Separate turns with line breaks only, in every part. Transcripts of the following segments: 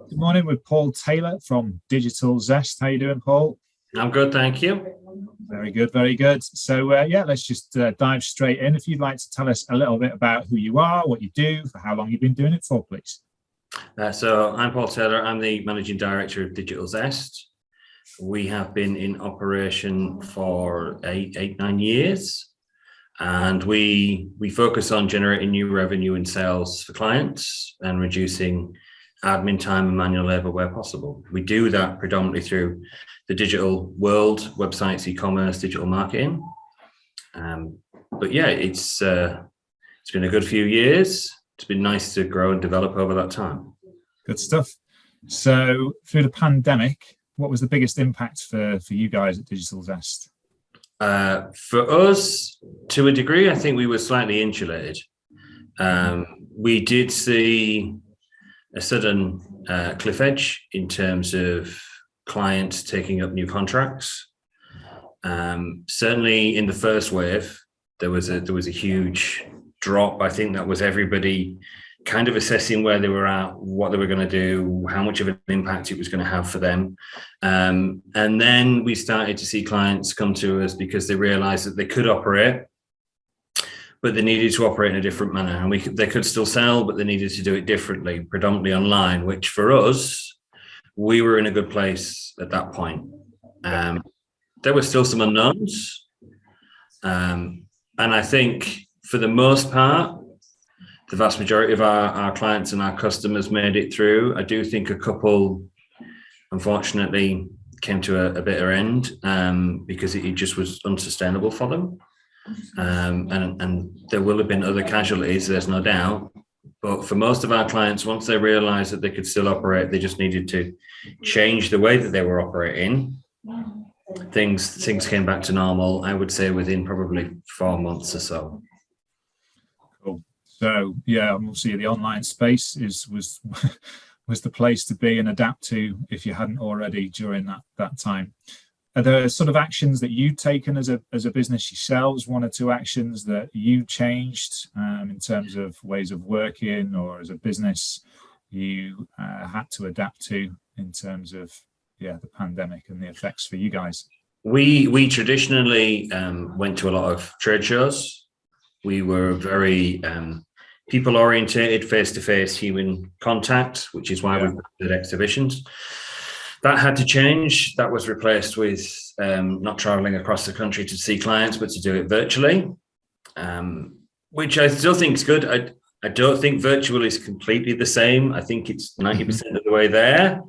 Good morning with Paul Taylor from Digital Zest. How you doing, Paul?
I'm good, thank you.
Very good, very good. So let's just dive straight in. If you'd like to tell us a little bit about who you are, what you do, for how long you've been doing it for, please.
So I'm Paul Taylor. I'm the Managing Director of Digital Zest. We have been in operation for 9 years, and we focus on generating new revenue and sales for clients and reducing admin time and manual labor where possible. We do that predominantly through the digital world, websites, e-commerce, digital marketing. But yeah, it's been a good few years. It's been nice to grow and develop over that time.
Good stuff. So through the pandemic, what was the biggest impact for you guys at Digital Zest?
For us, to a degree, I think we were slightly insulated. We did see a sudden cliff edge in terms of clients taking up new contracts. Certainly in the first wave, there was a huge drop. I think that was everybody kind of assessing where they were at, what they were going to do, how much of an impact it was going to have for them. And then we started to see clients come to us because they realized that they could operate, but they needed to operate in a different manner. And they could still sell, but they needed to do it differently, predominantly online, which for us, we were in a good place at that point. There were still some unknowns. And I think for the most part, the vast majority of our clients and our customers made it through. I do think a couple, unfortunately, came to a bitter end because it just was unsustainable for them. And there will have been other casualties, there's no doubt. But for most of our clients, once they realized that they could still operate, they just needed to change the way that they were operating. Things came back to normal, I would say, within probably 4 months or so.
Cool. So yeah, obviously the online space was the place to be and adapt to if you hadn't already during that time. Are there sort of actions that you've taken as a business yourselves, one or two actions that you changed in terms of ways of working, or as a business you had to adapt to in terms of the pandemic and the effects for you guys?
We traditionally went to a lot of trade shows. We were very people orientated, face-to-face human contact, which is why we did exhibitions. That had to change. That was replaced with not traveling across the country to see clients, but to do it virtually, which I still think is good. I don't think virtual is completely the same. I think it's 90% of the way there.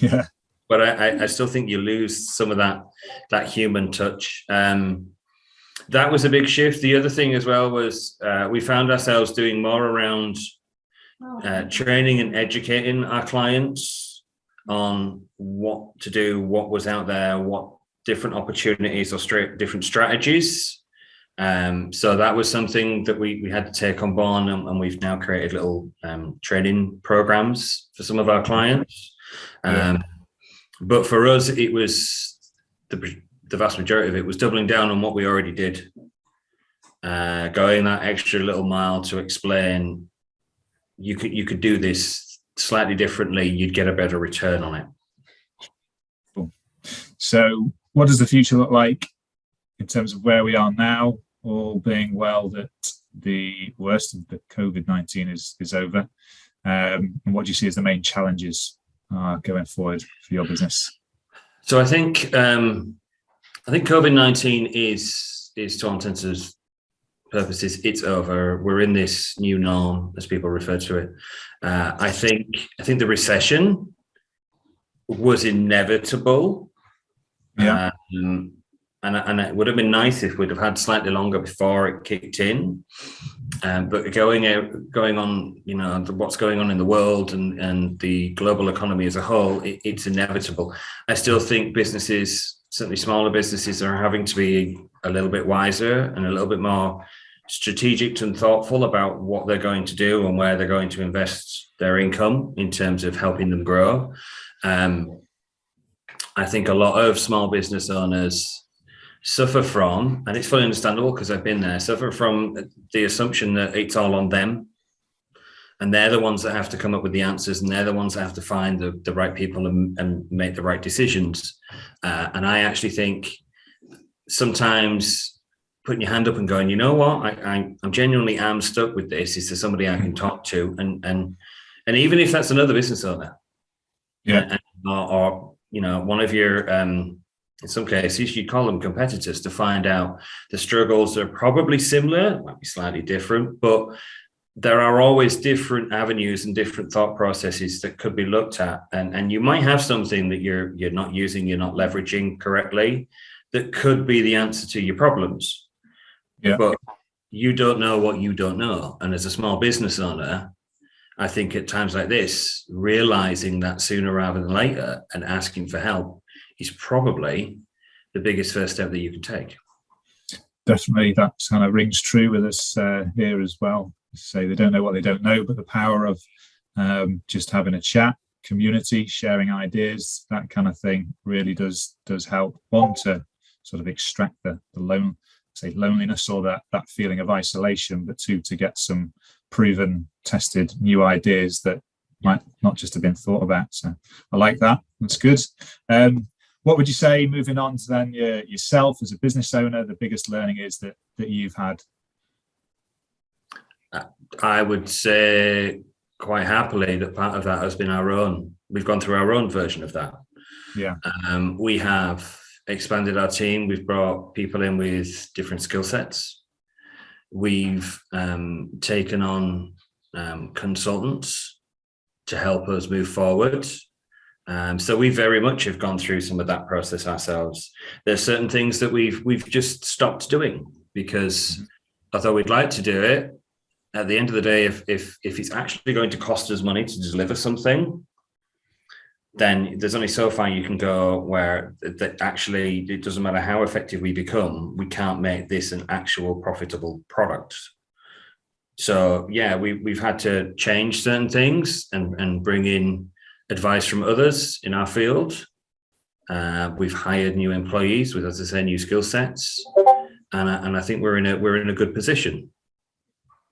Yeah.
But I still think you lose some of that human touch. That was a big shift. The other thing as well was we found ourselves doing more around training and educating our clients on what to do, what was out there, what different opportunities or different strategies. So that was something that we had to take on board, and we've now created little training programs for some of our clients. But for us, it was the vast majority of it was doubling down on what we already did, going that extra little mile to explain you could do this slightly differently, you'd get a better return on it.
Cool. So what does the future look like in terms of where we are now, all being well that the worst of the COVID-19 is over? And what do you see as the main challenges going forward for your business?
So I think COVID-19 is to all intents and purposes, it's over. We're in this new norm, as people refer to it. I think the recession was inevitable.
Yeah.
And it would have been nice if we'd have had slightly longer before it kicked in. But going on, what's going on in the world and the global economy as a whole, it's inevitable. I still think businesses, certainly smaller businesses, are having to be a little bit wiser and a little bit more strategic and thoughtful about what they're going to do and where they're going to invest their income in terms of helping them grow. I think a lot of small business owners suffer from, and it's fully understandable because I've been there, suffer from the assumption that it's all on them. And they're the ones that have to come up with the answers, and they're the ones that have to find the right people and make the right decisions. And I actually think sometimes putting your hand up and going, you know what, I'm genuinely am stuck with this. Is there somebody I can talk to? And even if that's another business owner, or one of your in some cases you'd call them competitors, to find out the struggles are probably similar, might be slightly different, but there are always different avenues and different thought processes that could be looked at. And you might have something that you're not using, you're not leveraging correctly, that could be the answer to your problems.
Yeah.
But you don't know what you don't know. And as a small business owner, I think at times like this, realizing that sooner rather than later and asking for help is probably the biggest first step that you can take.
Definitely, that kind of rings true with us here as well. Say they don't know what they don't know, but the power of just having a chat, community, sharing ideas, that kind of thing really does help. One, to sort of extract the loneliness or that feeling of isolation, but two, to get some proven, tested new ideas that might not just have been thought about. So I like that. That's good. What would you say, moving on to then yourself as a business owner, the biggest learning is that you've had?
I would say quite happily that part of that has been our own. We've gone through our own version of that.
Yeah.
We have expanded our team. We've brought people in with different skill sets. We've taken on consultants to help us move forward. So we very much have gone through some of that process ourselves. There's certain things that we've just stopped doing because although we'd like to do it, at the end of the day, if it's actually going to cost us money to deliver something, then there's only so far you can go where that actually it doesn't matter how effective we become, we can't make this an actual profitable product. So yeah, we've had to change certain things and bring in advice from others in our field. We've hired new employees with, as I say, new skill sets, and I think we're in a good position.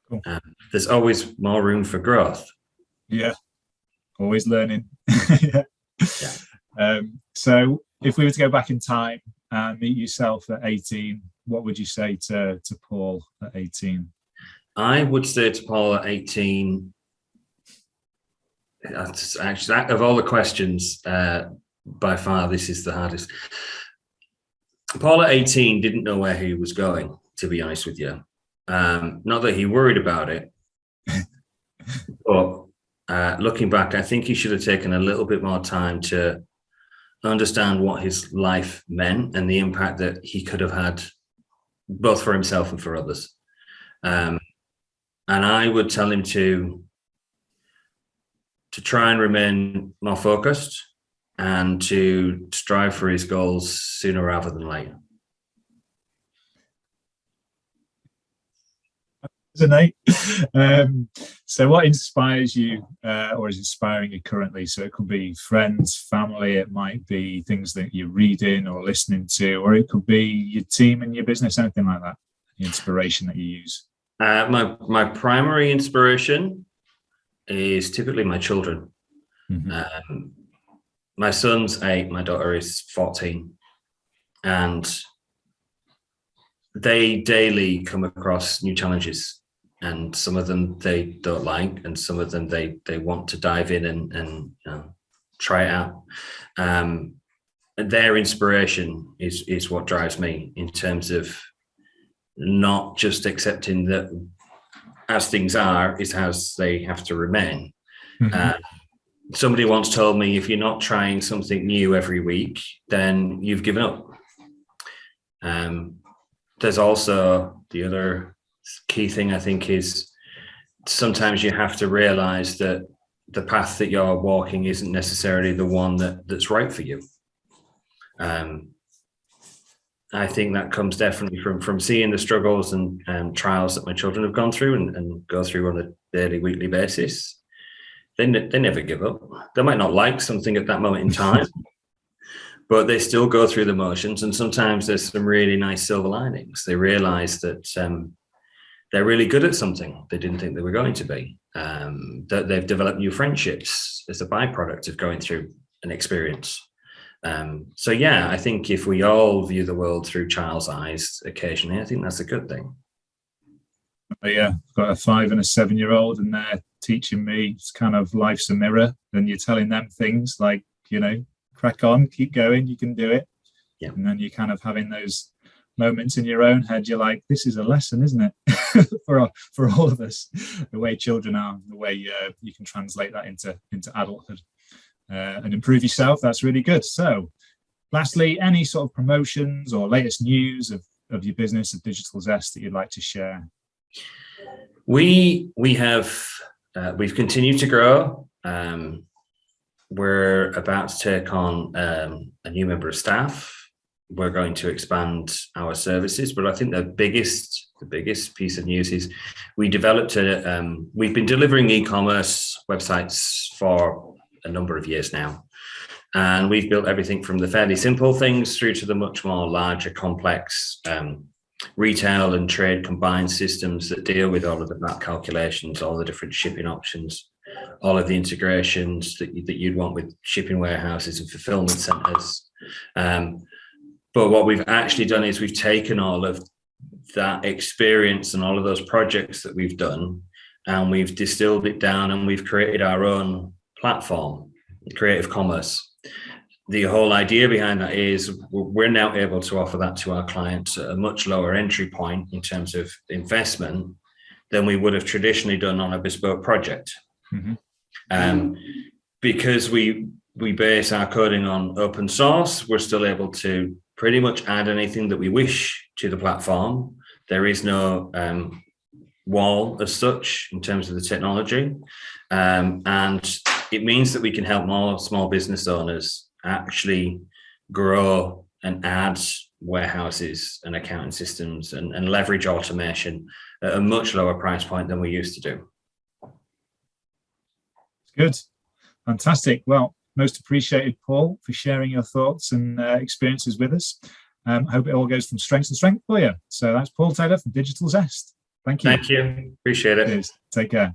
Cool. There's always more room for growth.
Yeah, always learning.
Yeah.
So if we were to go back in time and meet yourself at 18, what would you say to Paul at 18?
I would say to Paul at 18, actually, of all the questions, by far this is the hardest. Paul at 18 didn't know where he was going, to be honest with you. Not that he worried about it, but looking back, I think he should have taken a little bit more time to understand what his life meant and the impact that he could have had both for himself and for others. And I would tell him to try and remain more focused and to strive for his goals sooner rather than later.
So what inspires you or is inspiring you currently? So it could be friends, family, it might be things that you're reading or listening to, or it could be your team and your business, anything like that, the inspiration that you use.
My primary inspiration is typically my children. Mm-hmm. My son's 8, my daughter is 14, and they daily come across new challenges, and some of them they don't like, and some of them they want to dive in and try it out. Their inspiration is what drives me in terms of not just accepting that as things are is how they have to remain. Mm-hmm. Somebody once told me, if you're not trying something new every week, then you've given up. There's also the other key thing, I think, is sometimes you have to realize that the path that you're walking isn't necessarily the one that's right for you. I think that comes definitely from seeing the struggles and trials that my children have gone through and go through on a daily, weekly basis. They never give up. They might not like something at that moment in time, but they still go through the motions. And sometimes there's some really nice silver linings. They realize that they're really good at something they didn't think they were going to be. That they've developed new friendships as a byproduct of going through an experience. So yeah, I think if we all view the world through child's eyes occasionally, I think that's a good thing.
Yeah, I've got a 5 and a 7-year-old, and they're teaching me it's kind of life's a mirror, and you're telling them things like, crack on, keep going, you can do it.
Yeah.
And then you're kind of having those moments in your own head, you're like, this is a lesson, isn't it? for all of us, the way children are, the way you can translate that into adulthood and improve yourself. That's really good. So lastly, any sort of promotions or latest news of your business, of Digital Zest, that you'd like to share?
We've continued to grow. We're about to take on a new member of staff. We're going to expand our services, but I think the biggest piece of news is we've been delivering e-commerce websites for a number of years now, and we've built everything from the fairly simple things through to the much more larger, complex retail and trade combined systems that deal with all of the VAT calculations, all the different shipping options, all of the integrations that you'd want with shipping warehouses and fulfillment centers. But what we've actually done is we've taken all of that experience and all of those projects that we've done, and we've distilled it down, and we've created our own platform, Creative Commerce. The whole idea behind that is we're now able to offer that to our clients at a much lower entry point in terms of investment than we would have traditionally done on a bespoke project. Mm-hmm. Because we base our coding on open source, we're still able to pretty much add anything that we wish to the platform. There is no wall as such in terms of the technology. And it means that we can help more small business owners actually grow and add warehouses and accounting systems and leverage automation at a much lower price point than we used to do.
Good. Fantastic. Well, most appreciated, Paul, for sharing your thoughts and experiences with us. Hope it all goes from strength to strength for you. So that's Paul Taylor from Digital Zest. Thank you.
Thank you. Appreciate it.
Cheers. Take care.